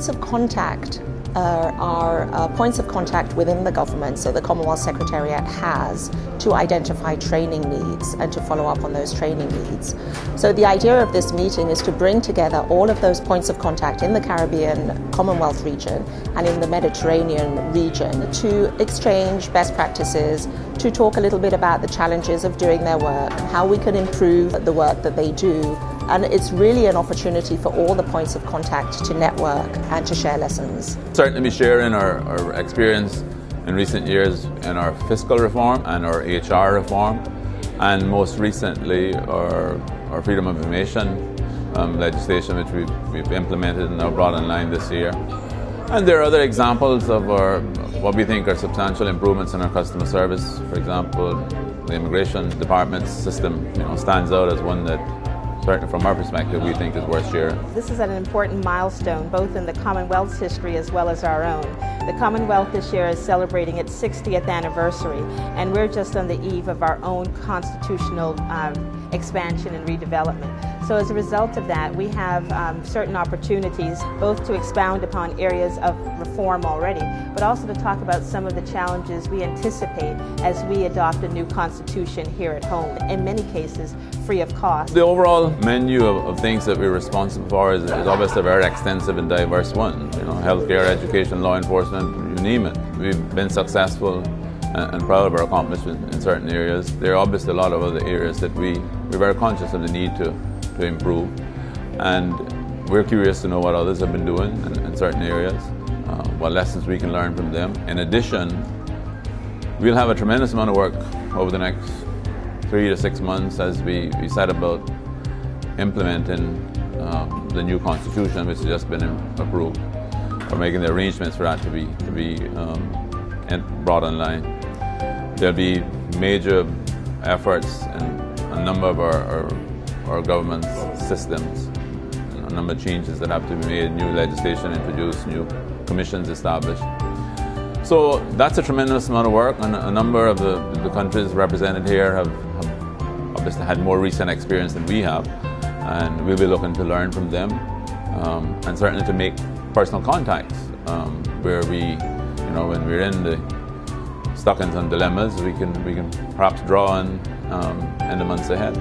points of contact are points of contact within the government, so the Commonwealth Secretariat has to identify training needs and to follow up on those training needs. So the idea of this meeting is to bring together all of those points of contact in the Caribbean Commonwealth region and in the Mediterranean region to exchange best practices, to talk a little bit about the challenges of doing their work, how we can improve the work that they do. And it's really an opportunity for all the points of contact to network and to share lessons. Certainly be sharing our experience in recent years in our fiscal reform and our HR reform, and most recently our freedom of information legislation, which we've implemented and now brought online this year. And there are other examples of what we think are substantial improvements in our customer service. For example, the immigration department's system stands out as one that, certainly from our perspective, we think is worth sharing. This is an important milestone, both in the Commonwealth's history as well as our own. The Commonwealth this year is celebrating its 60th anniversary, and we're just on the eve of our own constitutional expansion and redevelopment. So as a result of that, we have certain opportunities both to expound upon areas of reform already, but also to talk about some of the challenges we anticipate as we adopt a new constitution here at home, in many cases free of cost. The overall menu of things that we're responsible for is obviously a very extensive and diverse one. Healthcare, education, law enforcement, you name it. We've been successful and proud of our accomplishments in certain areas. There are obviously a lot of other areas that we're very conscious of the need to improve, and we're curious to know what others have been doing in certain areas, what lessons we can learn from them. In addition, we'll have a tremendous amount of work over the next 3 to 6 months as we set about implementing the new constitution, which has just been approved, or making the arrangements for that to be brought online. There'll be major efforts in a number of our government systems, a number of changes that have to be made, new legislation introduced, new commissions established. So that's a tremendous amount of work, and a number of the countries represented here have obviously had more recent experience than we have, and we'll be looking to learn from them, and certainly to make personal contacts where we, when we're stuck in some dilemmas, we can perhaps draw on in the months ahead.